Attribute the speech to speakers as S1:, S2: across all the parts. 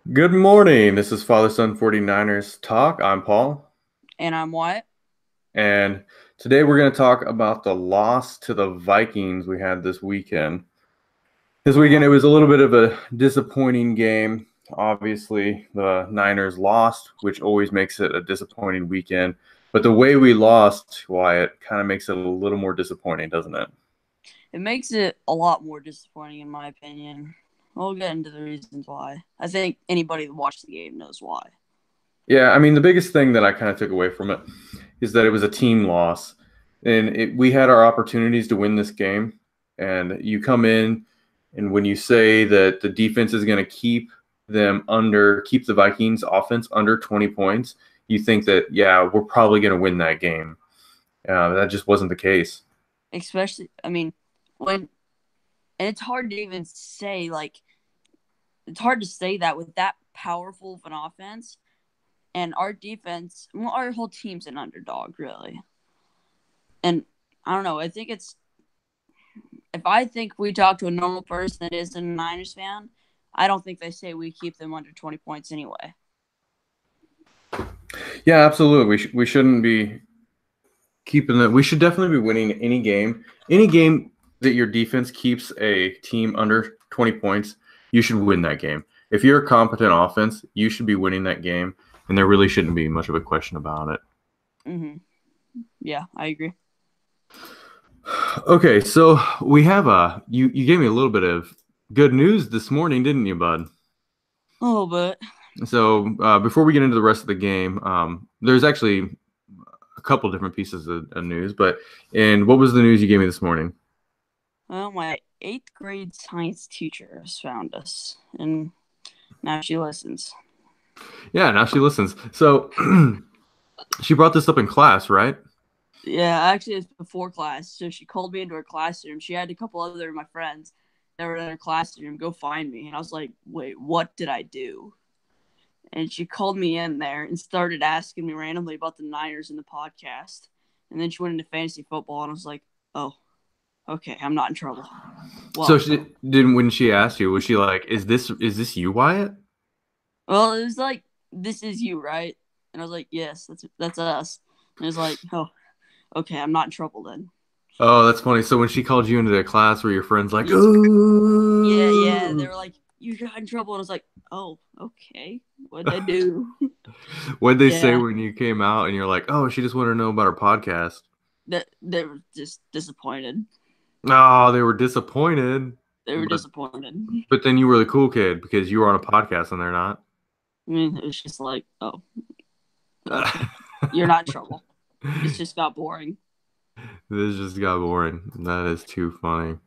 S1: Good morning. This is Father Son 49ers Talk. I'm Paul.
S2: And I'm Wyatt.
S1: And today we're going to talk about the loss to the Vikings we had this weekend. This weekend, it was a little bit of a disappointing game. Obviously, the Niners lost, which always makes it a disappointing weekend. But the way we lost, Wyatt, kind of makes it a little more disappointing, doesn't it?
S2: It makes it a lot more disappointing, in my opinion. We'll get into the reasons why. I think anybody that watched the game knows why.
S1: Yeah, I mean, the biggest thing that I kind of took away from it is that it was a team loss. We had our opportunities to win this game. And you come in, and when you say that the defense is going to keep the Vikings offense under 20 points, you think that, yeah, we're probably going to win that game. That just wasn't the case.
S2: Especially, I mean, when, and it's hard to even say, it's hard to say that with that powerful of an offense and our defense, well, our whole team's an underdog, really. And I don't know, if I think we talk to a normal person that isn't a Niners fan, I don't think they say we keep them under 20 points anyway.
S1: Yeah, absolutely. We shouldn't be keeping that. We should definitely be winning any game. Any game that your defense keeps a team under 20 points, you should win that game. If you're a competent offense, you should be winning that game, and there really shouldn't be much of a question about it.
S2: Mm-hmm. Yeah, I agree.
S1: Okay, so we have you gave me a little bit of good news this morning, didn't you, bud?
S2: A little bit.
S1: So before we get into the rest of the game, there's actually a couple different pieces of news, but and what was the news you gave me this morning?
S2: Well, my eighth grade science teacher has found us, and now she listens.
S1: Yeah, now she listens. So she brought this up in class, right?
S2: Yeah, actually, it's before class. So she called me into her classroom. She had a couple other of my friends that were in her classroom go find me. And I was like, wait, what did I do? And she called me in there and started asking me randomly about the Niners in the podcast. And then she went into fantasy football, and I was like, oh, okay, I'm not in trouble.
S1: So
S2: Well,
S1: she didn't when she asked you, was she like, "Is this you, Wyatt?"
S2: well, it was like, this is you, right? And I was like, yes, that's us. And it was like, oh, okay, I'm not in trouble then.
S1: Oh, that's funny. So when she called you into the class, were your friends like,
S2: Yeah, yeah. They
S1: "Ooh"?
S2: were like, you got in trouble. And I was like, oh, okay. What'd I do?
S1: What'd they say
S2: Yeah.
S1: when you came out and you're like, "Oh, she just wanted to know about our podcast"?
S2: They were just disappointed.
S1: Oh, they were disappointed.
S2: They were
S1: But
S2: disappointed.
S1: but then you were the cool kid because you were on a podcast and they're not.
S2: I mean, it was just like, oh, okay. You're not in trouble. It just got boring.
S1: This just got boring. That is too funny.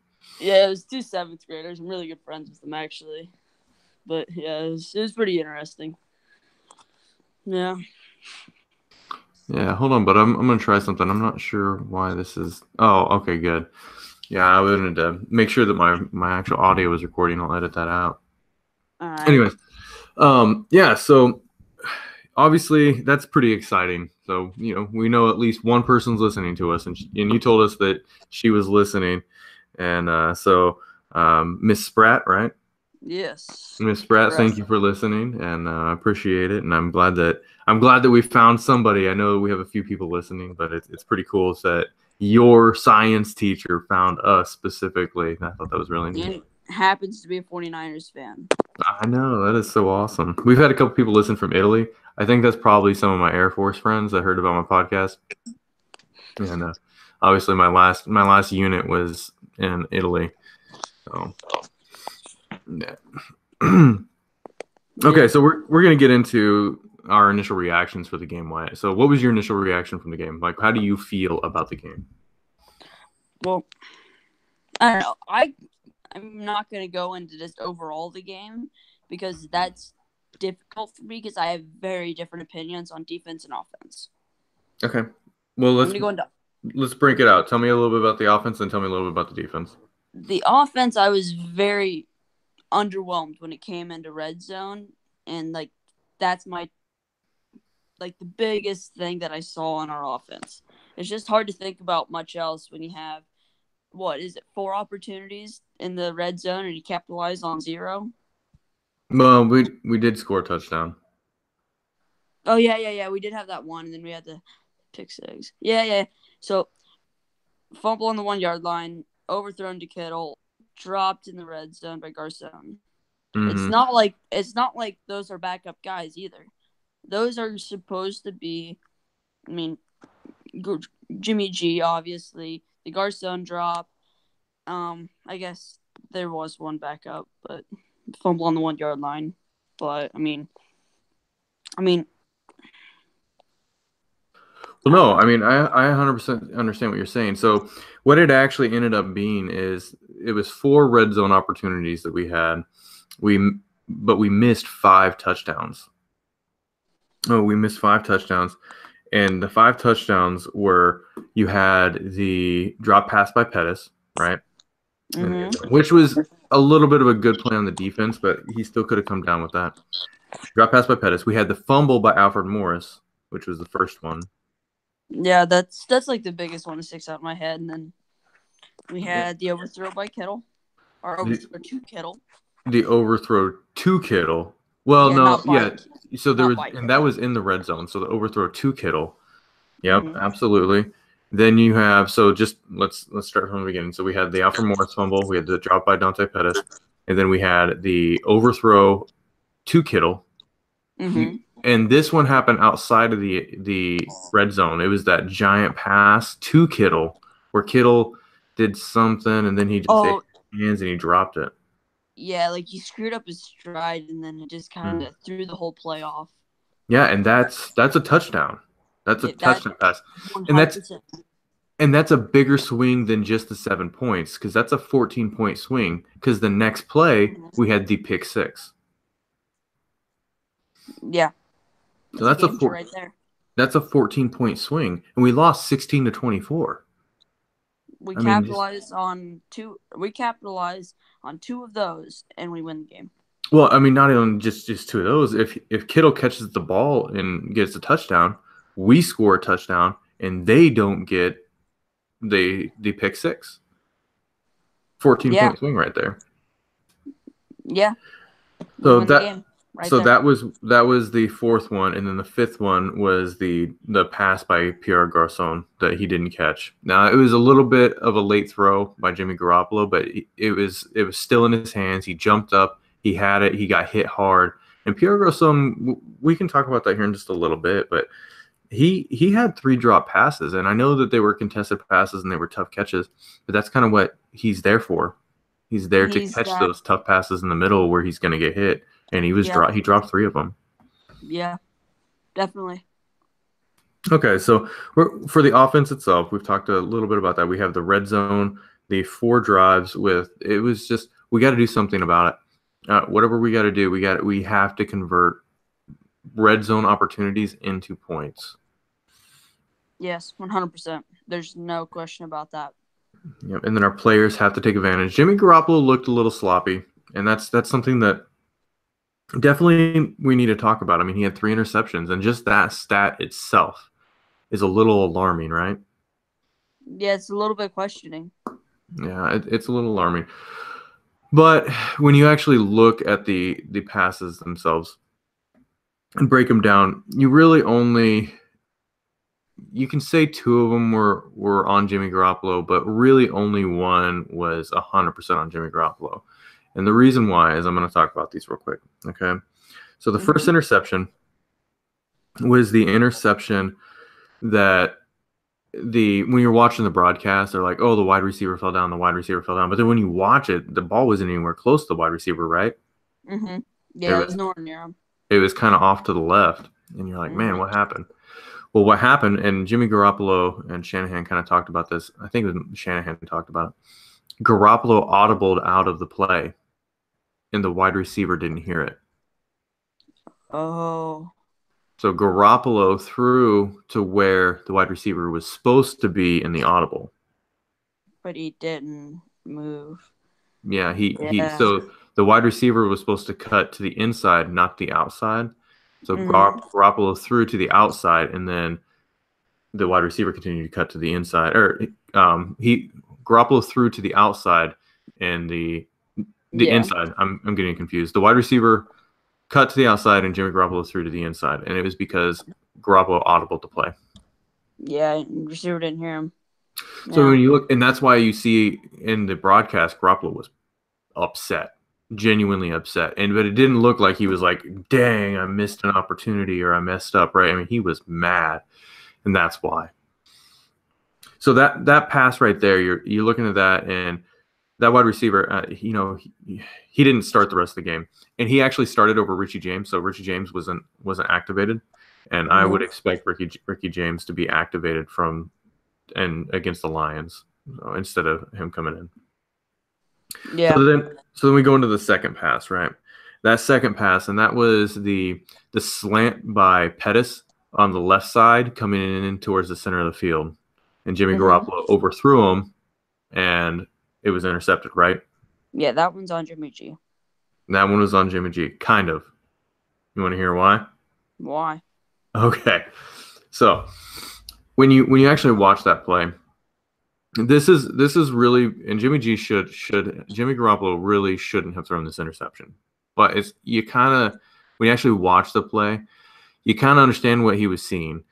S2: Yeah, it was two seventh graders. I'm really good friends with them, actually. But yeah, it was pretty interesting. Yeah.
S1: Yeah, hold on, but I'm gonna try something. I'm not sure why this is. Oh, okay, good. Yeah, I wanted to make sure that my actual audio was recording. I'll edit that out.
S2: All right.
S1: Anyways, yeah. So obviously that's pretty exciting. So we know at least one person's listening to us, and you told us that she was listening, and so Miss Spratt, right?
S2: Yes.
S1: Miss Spratt, thank
S2: Correct.
S1: you for listening, and I appreciate it. And I'm glad that we found somebody. I know we have a few people listening, but it's pretty cool that your science teacher found us specifically. I thought that was really neat.
S2: And happens to be a 49ers fan.
S1: I know that is so awesome. We've had a couple people listen from Italy. I think that's probably some of my Air Force friends that heard about my podcast. And obviously, my last unit was in Italy. So yeah.
S2: Yeah.
S1: Okay, so we're gonna get into our initial reactions for the game. Wyatt. So, what was your initial reaction from the game? Like, how do you feel about the game?
S2: Well, I don't know. I'm not gonna go into just overall the game because that's difficult for me because I have very different opinions on defense and offense.
S1: Okay, well
S2: I'm
S1: let's
S2: gonna go into
S1: let's break it out. Tell me a little bit about the offense, and tell me a little bit about the defense.
S2: the offense. I was very underwhelmed when it came into red zone, and that's my the biggest thing that I saw on our offense. It's just hard to think about much else when you have what is it, four opportunities in the red zone and you capitalize on zero.
S1: Well, we did score a touchdown.
S2: Oh yeah. We did have that one, and then we had the pick six. Yeah. So fumble on the 1 yard line, overthrown to Kittle, dropped in the red zone by Garcon. It's
S1: Mm-hmm.
S2: not like those are backup guys either. Those are supposed to be. I mean, Jimmy G obviously the Garcon drop. I guess there was one backup, but fumble on the 1 yard line. But I mean,
S1: Well, no, I mean, I 100% understand what you're saying. So, what it actually ended up being is it was 4 red zone opportunities that we had. But we missed 5 touchdowns. Oh, we missed 5 touchdowns. And the 5 touchdowns were you had the drop pass by Pettis, right? Which was a little bit of a good play on the defense, but he still could have come down with that. Drop pass by Pettis. We had the fumble by Alfred Morris, which was the first one.
S2: yeah, that's like the biggest one that sticks out in my head, and then we had the overthrow by Kittle, or overthrow to Kittle.
S1: The overthrow to Kittle. Well,
S2: Yeah,
S1: no,
S2: not by,
S1: yeah. So there
S2: not
S1: was,
S2: by
S1: and
S2: Kittle.
S1: that was in the red zone. So the overthrow to Kittle. Yep, absolutely. Then you have just let's start from the beginning. So we had the Alfred Morris fumble, we had the drop by Dante Pettis, and then we had the overthrow to Kittle. And this one happened outside of the red zone. It was that giant pass to Kittle where Kittle did something and then he just ate his hands and he dropped it.
S2: Yeah, like he screwed up his stride and then it just kind of threw the whole play off.
S1: Yeah, and that's a touchdown. That's a touchdown pass.
S2: 100%.
S1: And that's a bigger swing than just the 7 points because that's a 14-point swing because the next play we had the pick six.
S2: Yeah.
S1: So that's
S2: right there.
S1: That's a 14-point swing, and we lost 16-24.
S2: We capitalized on two of those, and we win the game.
S1: Well, I mean, not even just 2 of those. If Kittle catches the ball and gets a touchdown, we score a touchdown, and they don't get the pick six. 14-point swing right there.
S2: Yeah.
S1: So that was the fourth one, and then the fifth one was the pass by Pierre Garcon that he didn't catch. Now it was a little bit of a late throw by Jimmy Garoppolo, but it was still in his hands. He jumped up, he had it, he got hit hard, and Pierre Garcon. We can talk about that here in just a little bit, but he had 3 drop passes, and I know that they were contested passes and they were tough catches, but that's kind of what he's there for. He's there to catch those tough passes in the middle where he's going to get hit. And he dropped 3 of them.
S2: Yeah, definitely.
S1: Okay, so for the offense itself, we've talked a little bit about that. We have the red zone, the 4 drives it was just we got to do something about it. Whatever we got to do, we have to convert red zone opportunities into points.
S2: Yes, 100%. There's no question about that.
S1: Yep, and then our players have to take advantage. Jimmy Garoppolo looked a little sloppy, and that's something that definitely we need to talk about. I mean, he had 3 interceptions, and just that stat itself is a little alarming, right?
S2: Yeah, it's a little bit questioning.
S1: Yeah, it's a little alarming. But when you actually look at the passes themselves and break them down, you really you can say 2 of them were on Jimmy Garoppolo, but really only one was 100% on Jimmy Garoppolo. And the reason why is I'm going to talk about these real quick. Okay. So the first interception was the interception that when you're watching the broadcast, they're like, oh, the wide receiver fell down. But then when you watch it, the ball wasn't anywhere close to the wide receiver, right?
S2: Yeah, it was nowhere near him.
S1: It was kind of off to the left. And you're like, man, what happened? Well, what happened, and Jimmy Garoppolo and Shanahan kind of talked about this. I think it was Shanahan who talked about it. Garoppolo audibled out of the play, and the wide receiver didn't hear it.
S2: Oh.
S1: So Garoppolo threw to where the wide receiver was supposed to be in the audible.
S2: But he didn't move.
S1: Yeah, so the wide receiver was supposed to cut to the inside, not the outside. So Garoppolo threw to the outside, and then the wide receiver continued to cut to the inside. Garoppolo threw to the outside, and the The
S2: Yeah.
S1: inside. I'm getting confused. The wide receiver cut to the outside and Jimmy Garoppolo threw to the inside, and it was because Garoppolo audible to play.
S2: Yeah, receiver didn't hear him.
S1: So when you look, and that's why you see in the broadcast, Garoppolo was upset, genuinely upset, but it didn't look like he was like, "Dang, I missed an opportunity or I messed up." Right? I mean, he was mad, and that's why. So that pass right there, you're looking at that, and that wide receiver, he didn't start the rest of the game, and he actually started over Richie James. So Richie James wasn't activated, and I would expect Ricky James to be activated against the Lions instead of him coming in.
S2: Yeah.
S1: So then we go into the second pass, right? That second pass, and that was the slant by Pettis on the left side coming in towards the center of the field, and Jimmy Garoppolo overthrew him, and it was intercepted, right?
S2: Yeah, that one's on Jimmy G.
S1: That one was on Jimmy G, kind of. You want to hear why?
S2: Why?
S1: Okay, so when you actually watch that play, this is really, and Jimmy Garoppolo really shouldn't have thrown this interception, but when you actually watch the play, you kind of understand what he was seeing.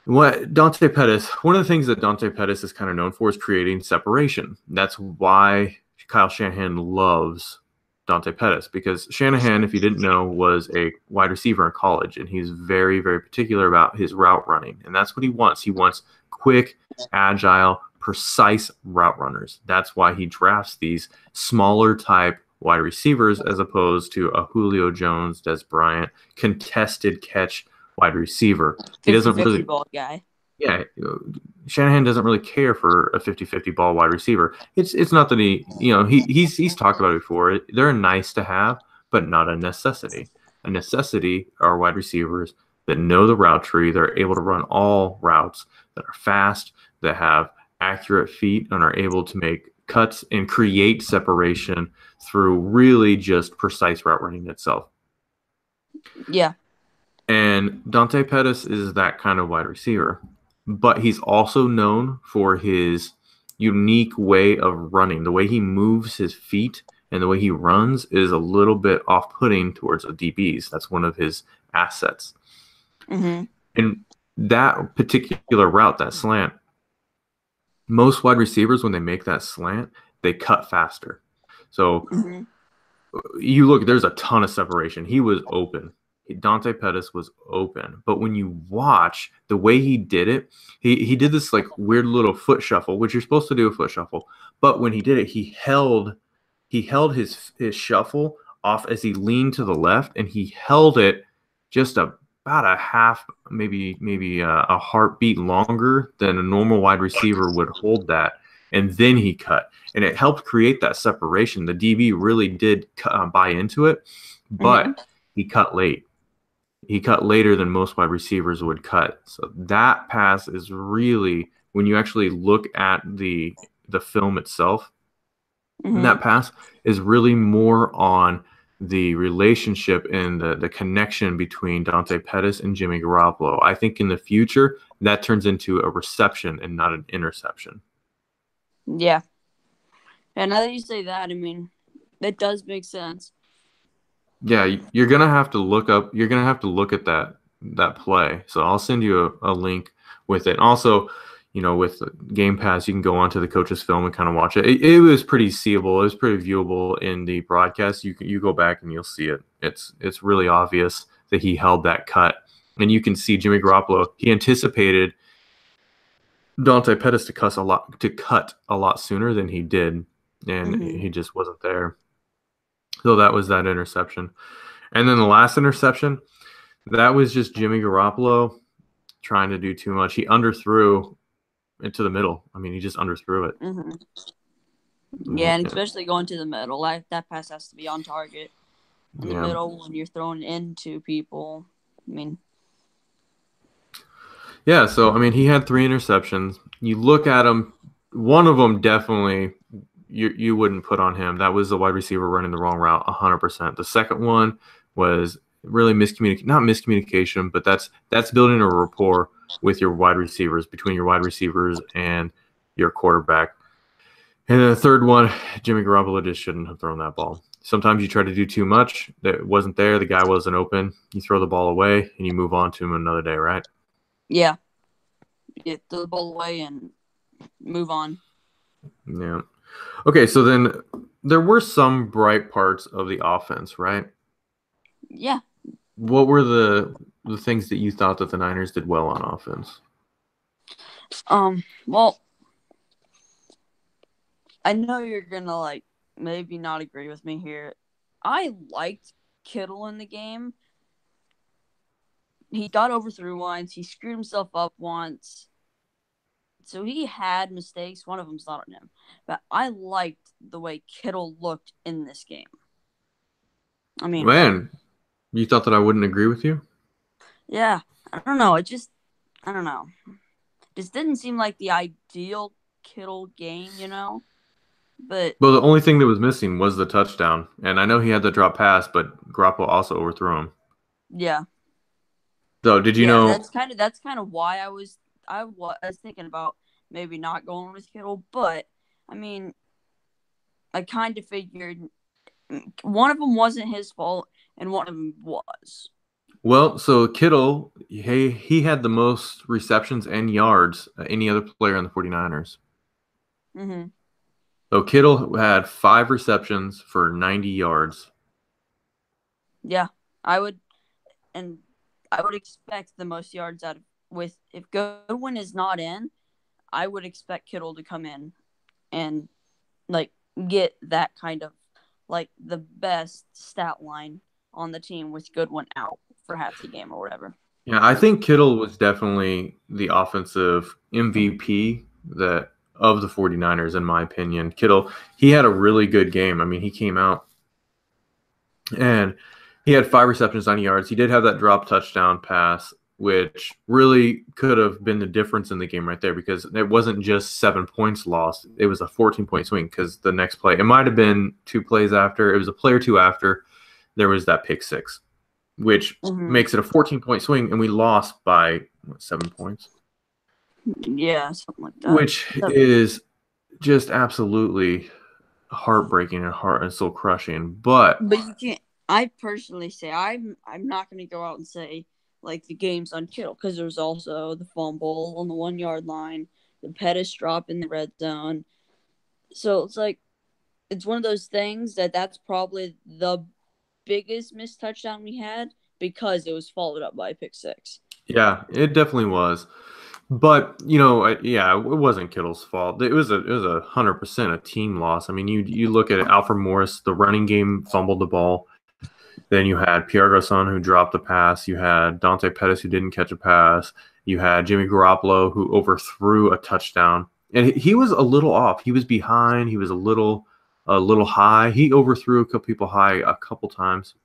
S1: What Dante Pettis, one of the things that Dante Pettis is kind of known for is creating separation. That's why Kyle Shanahan loves Dante Pettis, because Shanahan, if you didn't know, was a wide receiver in college, and he's very, very particular about his route running, and that's what he wants. He wants quick, agile, precise route runners. That's why he drafts these smaller type wide receivers as opposed to a Julio Jones, Des Bryant, contested catch wide receiver. He doesn't really
S2: ball guy.
S1: Yeah, Shanahan doesn't really care for a 50-50 ball wide receiver. It's not that he's talked about it before. They're nice to have, but not a necessity. A necessity are wide receivers that know the route tree. They're able to run all routes, that are fast, that have accurate feet, and are able to make cuts and create separation through really just precise route running itself.
S2: Yeah.
S1: And Dante Pettis is that kind of wide receiver, but he's also known for his unique way of running. The way he moves his feet and the way he runs is a little bit off-putting towards the DBs. That's one of his assets. And that particular route, that slant, most wide receivers, when they make that slant, they cut faster. So you look, there's a ton of separation. He was open. Dante Pettis was open, but when you watch the way he did it, he did this like weird little foot shuffle, which you're supposed to do a foot shuffle. But when he did it, he held his shuffle off as he leaned to the left, and he held it just about a half, maybe a heartbeat longer than a normal wide receiver would hold that, and then he cut, and it helped create that separation. The DB really did buy into it, but he cut late. He cut later than most wide receivers would cut. So that pass is really, when you actually look at the film itself, that pass is really more on the relationship and the connection between Dante Pettis and Jimmy Garoppolo. I think in the future, that turns into a reception and not an interception.
S2: Yeah. And now that you say that, I mean, that does make sense.
S1: Yeah, you're gonna have to look up. You're gonna have to look at that play. So I'll send you a link with it. And also, with Game Pass, you can go onto the coach's film and kind of watch it. It was pretty seeable. It was pretty viewable in the broadcast. You go back and you'll see it. It's really obvious that he held that cut, and you can see Jimmy Garoppolo. He anticipated Dante Pettis to cut a lot sooner than he did, and he just wasn't there. So that was that interception. And then the last interception, that was just Jimmy Garoppolo trying to do too much. He underthrew into the middle. I mean, he just underthrew it.
S2: Yeah, and especially going to the middle. That pass has to be on target. In the middle, when you're throwing into people. I mean. Yeah,
S1: so, I mean, he had 3 interceptions. You look at him, one of them definitely – you wouldn't put on him. That was the wide receiver running the wrong route 100%. The second one was really not miscommunication, but that's building a rapport with your wide receivers, between your wide receivers and your quarterback. And then the third one, Jimmy Garoppolo just shouldn't have thrown that ball. Sometimes you try to do too much that wasn't there. The guy wasn't open. You throw the ball away and you move on to him another day, right?
S2: Yeah. Get the ball away and move on.
S1: Yeah. Okay, so then there were some bright parts of the offense, right?
S2: Yeah.
S1: What were the things that you thought that the Niners did well on offense?
S2: Well, I know you're gonna like maybe not agree with me here. I liked Kittle in the game. He got overthrew once. He screwed himself up once. So he had mistakes. One of them's not on him. But I liked the way Kittle looked in this game. I mean,
S1: Man, you thought that I wouldn't agree with you?
S2: yeah. I don't know. I don't know. Just didn't seem like the ideal Kittle game, you know? But
S1: Well, the only thing that was missing was the touchdown. And I know he had the drop pass, but Garoppolo also overthrew him.
S2: yeah.
S1: So, did you
S2: Yeah,
S1: know?
S2: that's kind of why I was thinking about maybe not going with Kittle, but I mean, I kind of figured one of them wasn't his fault and one of them was.
S1: Well, so Kittle, he had the most receptions and yards any other player on the 49ers.
S2: Mhm.
S1: So Kittle had 5 receptions for 90 yards.
S2: Yeah. I would and I would expect the most yards out of with if Goodwin is not in, I would expect Kittle to come in and like get that kind of like the best stat line on the team with Goodwin out for half the game or whatever.
S1: Yeah, I think Kittle was definitely the offensive MVP that of the 49ers in my opinion. Kittle, he had a really good game. I mean, he came out and he had 5 receptions, 90 yards. He did have that drop touchdown pass, which really could have been the difference in the game right there because it wasn't just 7 points lost. It was a 14-point swing because the next play, it might have been 2 plays after. It was a play or two after. There was that pick six, which
S2: Mm-hmm.
S1: makes it a 14-point swing, and we lost by 7 points,
S2: Yeah, something like that.
S1: which is just absolutely heartbreaking and heart and soul crushing. But
S2: But you can't. I personally say I'm not going to go out and say like the game's on Kittle because there's also the fumble on the 1 yard line, the Pettis drop in the red zone. So it's like it's one of those things that's probably the biggest missed touchdown we had because it was followed up by a pick six.
S1: yeah, it definitely was. But yeah, it wasn't Kittle's fault. It was 100% a team loss. I mean, you look at it, Alfred Morris, the running game fumbled the ball. Then you had Pierre Garçon who dropped a pass. You had Dante Pettis who didn't catch a pass. You had Jimmy Garoppolo who overthrew a touchdown, and he was a little off. He was behind. He was a little high. He overthrew a couple people high a couple times,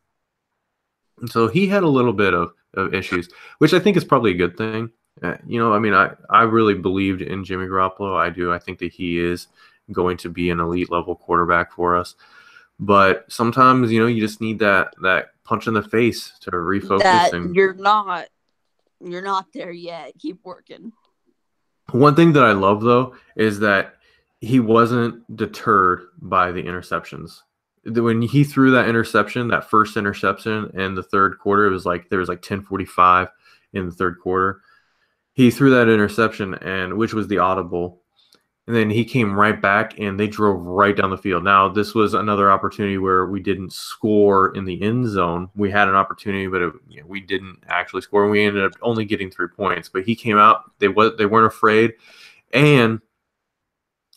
S1: and so he had a little bit of issues, which I think is probably a good thing. I mean, I really believed in Jimmy Garoppolo. I do. I think that he is going to be an elite level quarterback for us. But sometimes, you just need that punch in the face to refocus.
S2: That
S1: And
S2: you're not there yet. Keep working.
S1: one thing that I love though is that he wasn't deterred by the interceptions. When he threw that interception, that first interception in the third quarter, it was like there was like 10:45 in the third quarter. He threw that interception and which was the audible. And then he came right back and they drove right down the field. Now, this was another opportunity where we didn't score in the end zone. We had an opportunity, but we didn't actually score. And we ended up only getting 3 points. But he came out. They weren't afraid. And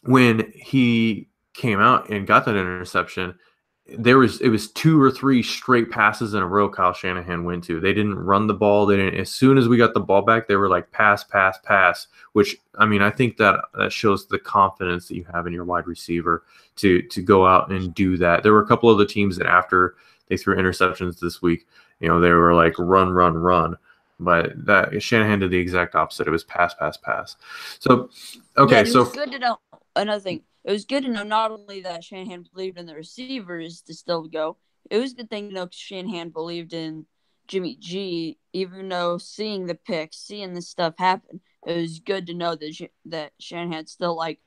S1: when he came out and got that interception, it was 2 or 3 straight passes in a row Kyle Shanahan went to. They didn't run the ball. They didn't. As soon as we got the ball back, they were like pass, pass, pass. Which I mean, I think that shows the confidence that you have in your wide receiver to go out and do that. There were a couple of the teams that after they threw interceptions this week, they were like run, run, run. But that Shanahan did the exact opposite. It was pass, pass, pass. So
S2: Yeah,
S1: okay,
S2: and it was
S1: so
S2: good to know another thing. It was good to know not only that Shanahan believed in the receivers to still go. It was a good thing to know Shanahan believed in Jimmy G, even though seeing the picks, seeing this stuff happen, it was good to know that Shanahan still like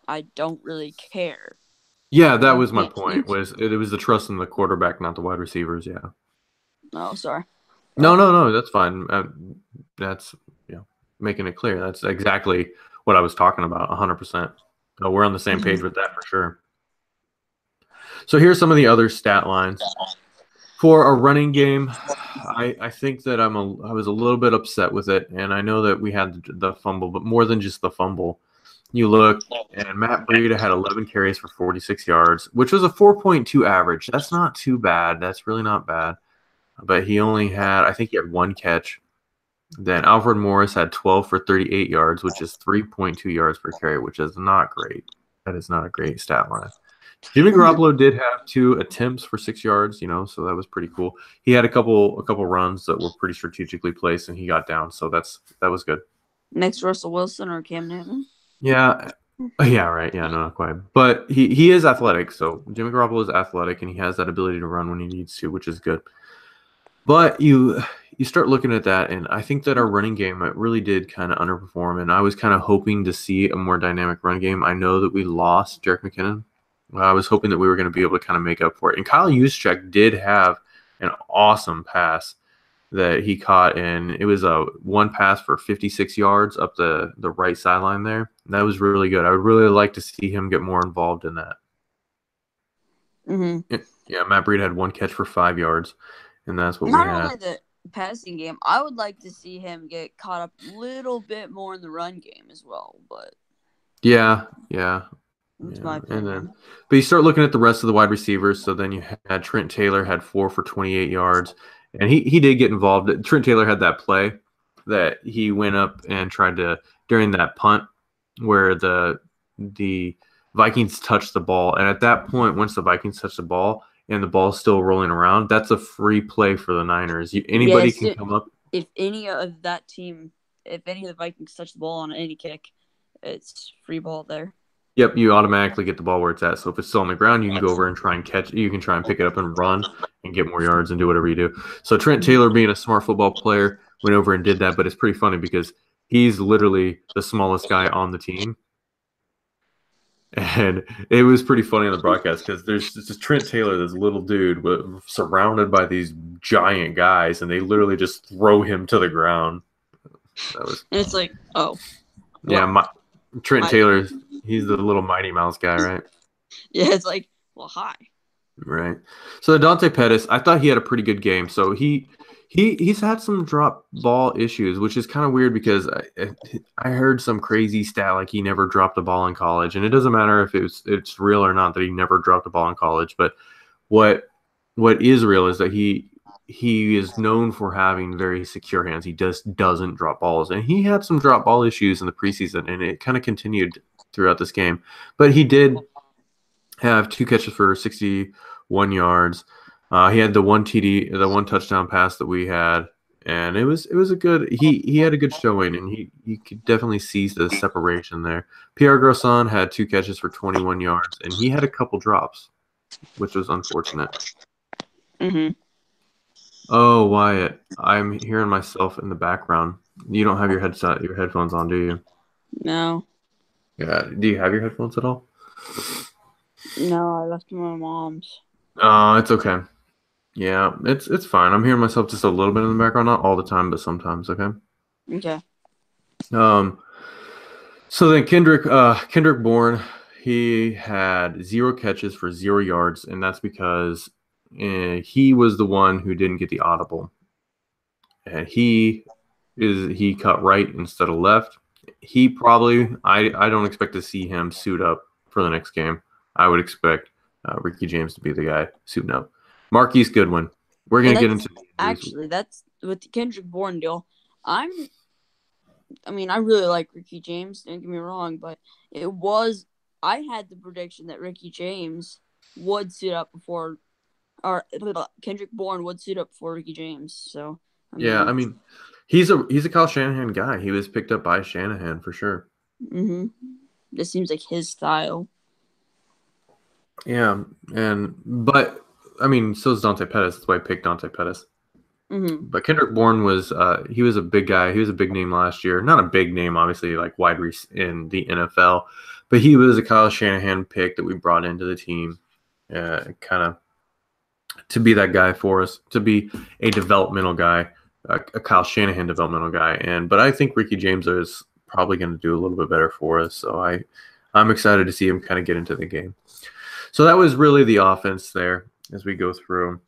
S2: I don't really care.
S1: Yeah, that
S2: You
S1: was my
S2: can't.
S1: point. It was the trust in the quarterback, not the wide receivers. Yeah.
S2: Oh, sorry.
S1: No, no, no. That's fine. That's making it clear. That's exactly what I was talking about. 100%. So we're on the same page with that for sure. So here's some of the other stat lines for a running game. I think that I was a little bit upset with it, and I know that we had the fumble, but more than just the fumble. You look, and Matt Breida had 11 carries for 46 yards, which was a 4.2 average. That's not too bad. That's really not bad. But he only had, I think he had one catch. Then Alfred Morris had 12 for 38 yards, which is 3.2 yards per carry, which is not great. That is not a great stat line. Jimmy Garoppolo did have 2 attempts for 6 yards, so that was pretty cool. He had a couple runs that were pretty strategically placed, and he got down, so that was good.
S2: Next, Russell Wilson or Cam Newton?
S1: Yeah, right. Yeah, no, not quite. But he is athletic, so Jimmy Garoppolo is athletic, and he has that ability to run when he needs to, which is good. But you start looking at that, and I think that our running game really did kind of underperform, and I was kind of hoping to see a more dynamic run game. I know that we lost Jerick McKinnon. I was hoping that we were going to be able to kind of make up for it. And Kyle Juszczyk did have an awesome pass that he caught, and it was a one pass for 56 yards up the right sideline there. That was really good. I would really like to see him get more involved in that.
S2: Mm-hmm.
S1: Yeah, Matt Breida had one catch for 5 yards, and that's what
S2: Not
S1: we had.
S2: only the passing game, I would like to see him get caught up a little bit more in the run game as well. But
S1: yeah.
S2: that's my opinion.
S1: But you start looking at the rest of the wide receivers. So then you had Trent Taylor had 4 for 28 yards, and he did get involved. Trent Taylor had that play that he went up and tried to during that punt where the Vikings touched the ball, and at that point, once the Vikings touched the ball and the ball's still rolling around, that's a free play for the Niners. Anybody can come up.
S2: If any of that team, if any of the Vikings touch the ball on any kick, it's free ball there.
S1: Yep, you automatically get the ball where it's at. So if it's still on the ground, you can go over and try and catch it. You can try and pick it up and run and get more yards and do whatever you do. So Trent Taylor, being a smart football player, went over and did that. But it's pretty funny because he's literally the smallest guy on the team. And it was pretty funny on the broadcast because there's this Trent Taylor, this little dude, surrounded by these giant guys, and they literally just throw him to the ground.
S2: And it's like, oh.
S1: Yeah, Trent Taylor, he's the little Mighty Mouse guy, right?
S2: Yeah, it's like, well, hi.
S1: Right. So Dante Pettis, I thought he had a pretty good game. So he's had some drop ball issues, which is kind of weird because I heard some crazy stat like he never dropped a ball in college, and it doesn't matter if it's real or not that he never dropped a ball in college. But what is real is that he is known for having very secure hands. He just doesn't drop balls, and he had some drop ball issues in the preseason, and it kind of continued throughout this game. But he did have 2 catches for 61 yards. He had the one TD, the one touchdown pass that we had, and it was a good. He had a good showing, and he could definitely seize the separation there. Pierre Garçon had 2 catches for 21 yards, and he had a couple drops, which was unfortunate.
S2: Mm-hmm.
S1: Oh, Wyatt, I'm hearing myself in the background. You don't have your headphones on, do you?
S2: No.
S1: Yeah. Do you have your headphones at all?
S2: No, I left my mom's.
S1: Oh, it's okay. Yeah, it's fine. I'm hearing myself just a little bit in the background, not all the time, but sometimes. Okay.
S2: Okay.
S1: So then Kendrick Bourne, he had 0 catches for 0 yards, and that's because he was the one who didn't get the audible, and he cut right instead of left. He probably I don't expect to see him suit up for the next game. I would expect Ricky James to be the guy suiting up. Marquise Goodwin. We're gonna get into
S2: actually that's with the Kendrick Bourne deal. I really like Ricky James. Don't get me wrong, but I had the prediction that Ricky James would suit up before, or Kendrick Bourne would suit up before Ricky James. So
S1: he's a Kyle Shanahan guy. He was picked up by Shanahan for sure.
S2: Mm-hmm. This seems like his style.
S1: Yeah, but so is Dante Pettis. That's why I picked Dante Pettis.
S2: Mm-hmm.
S1: But Kendrick Bourne was he was a big guy. He was a big name last year. Not a big name, obviously, like in the NFL, But he was a Kyle Shanahan pick that we brought into the team, kind of to be that guy for us, to be a developmental guy, a Kyle Shanahan developmental guy. But I think Ricky James is probably going to do a little bit better for us. So I'm excited to see him kind of get into the game. So that was really the offense there as we go through.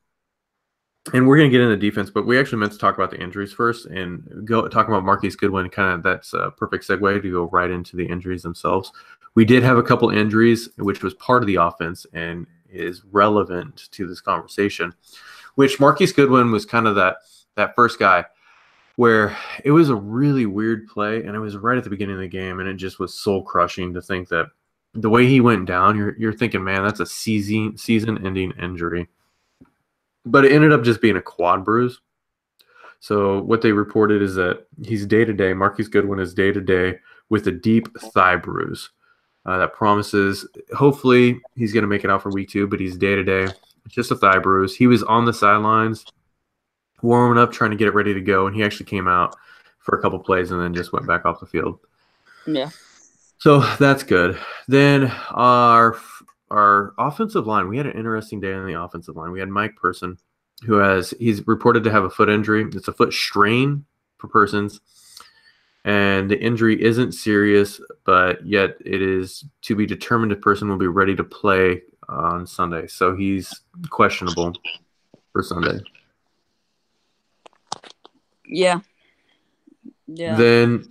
S1: And we're going to get into defense, but we actually meant to talk about the injuries first and go talk about Marquise Goodwin. Kind of that's a perfect segue to go right into the injuries themselves. We did have a couple injuries, which was part of the offense and is relevant to this conversation, which Marquise Goodwin was kind of that first guy where it was a really weird play, and it was right at the beginning of the game, and it just was soul-crushing to think that the way he went down, you're thinking, man, that's a season-ending injury. But it ended up just being a quad bruise. So what they reported is that he's day-to-day, Marquise Goodwin is day-to-day with a deep thigh bruise. That promises, hopefully, he's going to make it out for week 2, but he's day-to-day. It's just a thigh bruise. He was on the sidelines warming up, trying to get it ready to go, and he actually came out for a couple plays and then just went back off the field.
S2: Yeah.
S1: So that's good. Then our offensive line, we had an interesting day on the offensive line. We had Mike Person, he's reported to have a foot injury. It's a foot strain for Persons, and the injury isn't serious, but yet it is to be determined if Person will be ready to play on Sunday. So he's questionable for Sunday.
S2: Yeah. Yeah.
S1: Then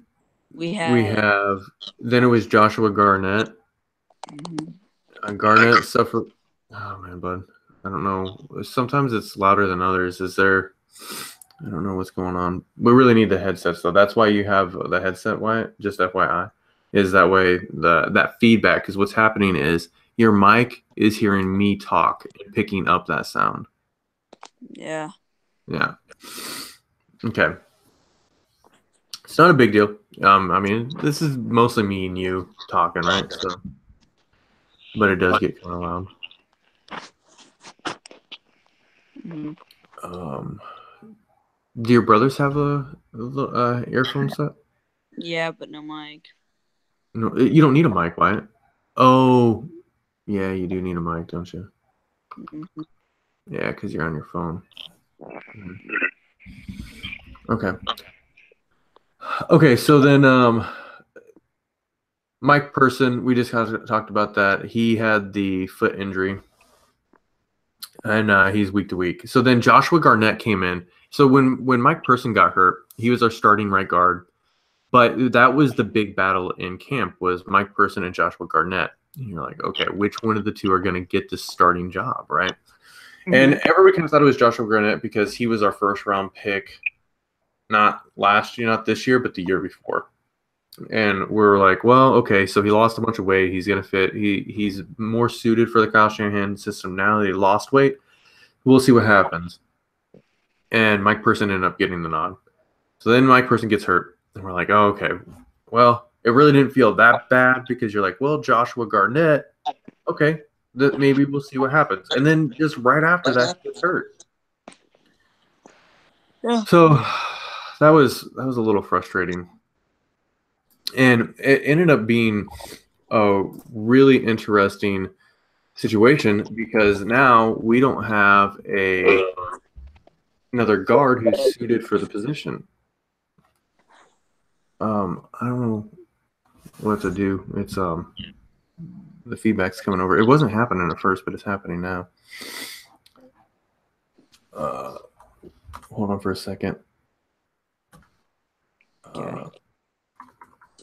S2: then
S1: it was Joshua Garnett.
S2: Mm-hmm.
S1: Garnett suffered. Oh man, bud. I don't know. Sometimes it's louder than others. I don't know what's going on. We really need the headsets though. That's why you have the headset, Wyatt. Just FYI, is that way that feedback. Because what's happening is your mic is hearing me talk and picking up that sound.
S2: Yeah.
S1: Yeah. Okay. It's not a big deal. I mean, this is mostly me and you talking, right? So, but it does get kind of loud.
S2: Mm-hmm.
S1: Do your brothers have a earphone set?
S2: Yeah, but no mic.
S1: No, you don't need a mic, Wyatt. Oh, yeah, you do need a mic, don't you?
S2: Mm-hmm.
S1: Yeah, because you're on your phone. Okay. Okay, so then Mike Person, we just talked about that. He had the foot injury, and he's week to week. So then Joshua Garnett came in. So when Mike Person got hurt, he was our starting right guard. But that was the big battle in camp was Mike Person and Joshua Garnett. And you're like, okay, which one of the two are going to get this starting job, right? Mm-hmm. And everybody kind of thought it was Joshua Garnett because he was our first-round pick, not last year, not this year, but the year before. And we're like, well, okay, so he lost a bunch of weight. He's going to fit. He's more suited for the Kyle Shanahan system now that he lost weight. We'll see what happens. And Mike Person ended up getting the nod. So then Mike Person gets hurt. And we're like, oh, okay. Well, it really didn't feel that bad because you're like, well, Joshua Garnett, okay, maybe we'll see what happens. And then just right after that, he gets hurt.
S2: Yeah.
S1: So that was a little frustrating. And it ended up being a really interesting situation because now we don't have another guard who's suited for the position. I don't know what to do. It's the feedback's coming over. It wasn't happening at first, but it's happening now. Hold on for a second.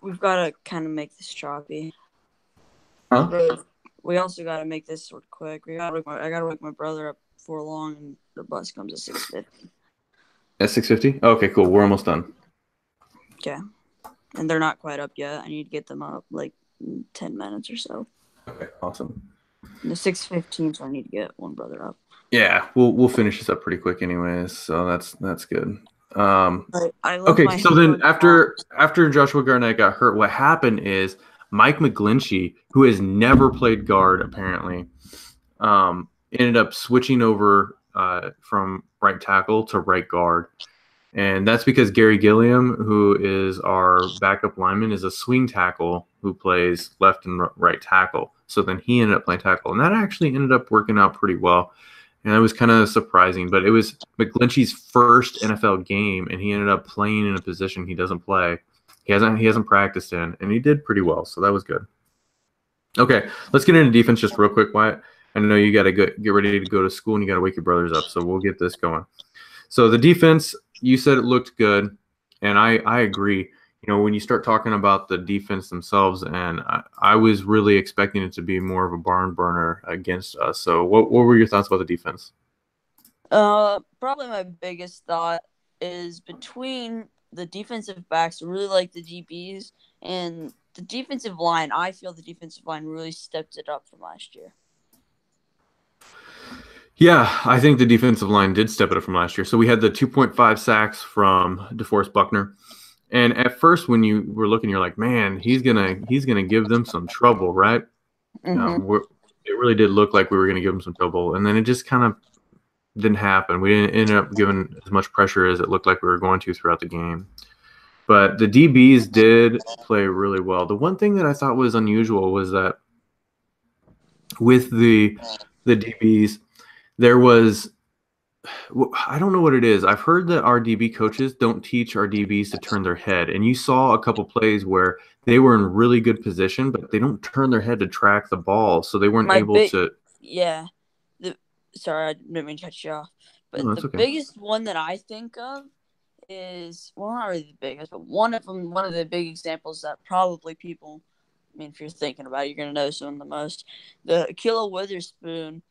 S2: We've got to kind of make this choppy.
S1: Huh?
S2: We also got to make this sort of quick. I got to wake my brother up before long, and the bus comes at 6:50.
S1: At 6:50? Okay, cool. We're almost done.
S2: Okay. And they're not quite up yet. I need to get them up like in 10 minutes or so.
S1: Okay, awesome.
S2: The 6:15, so I need to get one brother up.
S1: Yeah, we'll finish this up pretty quick anyways, so that's good. Okay, so then after Joshua Garnett got hurt, what happened is Mike McGlinchey, who has never played guard apparently, ended up switching over from right tackle to right guard. And that's because Gary Gilliam, who is our backup lineman, is a swing tackle who plays left and right tackle. So then he ended up playing tackle. And that actually ended up working out pretty well. And that was kind of surprising. But it was McGlinchey's first NFL game, and he ended up playing in a position he doesn't play. He hasn't practiced in, and he did pretty well. So that was good. Okay, let's get into defense just real quick, Wyatt. I know you got to get ready to go to school, and you got to wake your brothers up. So we'll get this going. So the defense, you said it looked good, and I agree. You know, when you start talking about the defense themselves, and I was really expecting it to be more of a barn burner against us. So what were your thoughts about the defense?
S2: Probably my biggest thought is between the defensive backs, really like the DBs, and the defensive line. I feel the defensive line really stepped it up from last year.
S1: Yeah, I think the defensive line did step it up from last year. So we had the 2.5 sacks from DeForest Buckner. And at first, when you were looking, you're like, man, he's gonna give them some trouble, right?
S2: Mm-hmm.
S1: It really did look like we were gonna give them some trouble, and then it just kind of didn't happen. We didn't end up giving as much pressure as it looked like we were going to throughout the game. But the DBs did play really well. The one thing that I thought was unusual was that with the DBs, there was, I don't know what it is. I've heard that our DB coaches don't teach our DBs to turn their head. And you saw a couple plays where they were in really good position, but they don't turn their head to track the ball. So they weren't able to.
S2: Yeah. Sorry, I didn't mean to cut you off. But
S1: No,
S2: the
S1: okay.
S2: biggest one that I think of is, well, not really the biggest, but one of the big examples that probably people, I mean, if you're thinking about it, you're going to know some of the most. The Kilo Witherspoon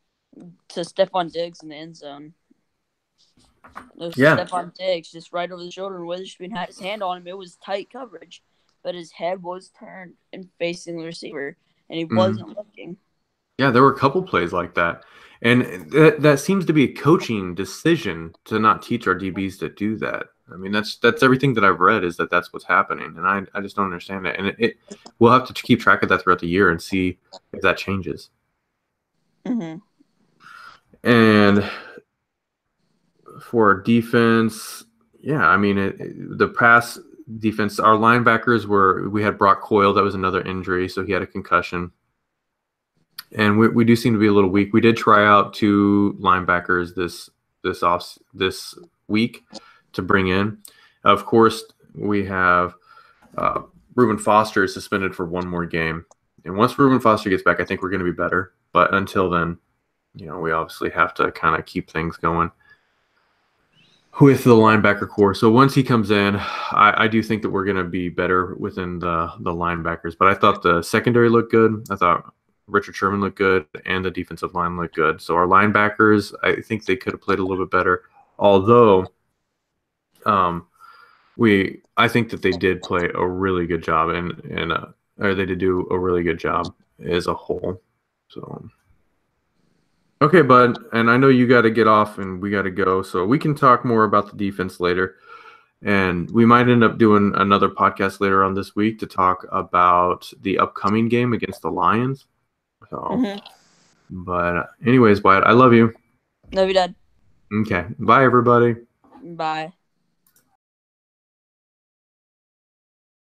S2: to Stephon Diggs in the end zone. Stephon Diggs just right over the shoulder, and Witherspoon had his hand on him. It was tight coverage, but his head was turned and facing the receiver, and he wasn't looking.
S1: Yeah, there were a couple plays like that. And that seems to be a coaching decision to not teach our DBs to do that. I mean, that's everything that I've read is that that's what's happening, and I just don't understand it. And we'll have to keep track of that throughout the year and see if that changes.
S2: Mm-hmm.
S1: And for defense, yeah, I mean, the pass defense, our linebackers we had Brock Coyle, that was another injury, so he had a concussion. And we do seem to be a little weak. We did try out 2 linebackers this week to bring in. Of course, we have Reuben Foster is suspended for 1 more game. And once Reuben Foster gets back, I think we're going to be better. But until then, you know, we obviously have to kind of keep things going with the linebacker core. So once he comes in, I do think that we're going to be better within the linebackers. But I thought the secondary looked good. I thought Richard Sherman looked good, and the defensive line looked good. So our linebackers, I think they could have played a little bit better. Although, I think that they did play a really good job, or they did do a really good job as a whole. So, okay, bud, and I know you got to get off, and we got to go. So we can talk more about the defense later, and we might end up doing another podcast later on this week to talk about the upcoming game against the Lions. So, But anyways, Wyatt, I love you.
S2: Love you, Dad.
S1: Okay. Bye, everybody.
S2: Bye.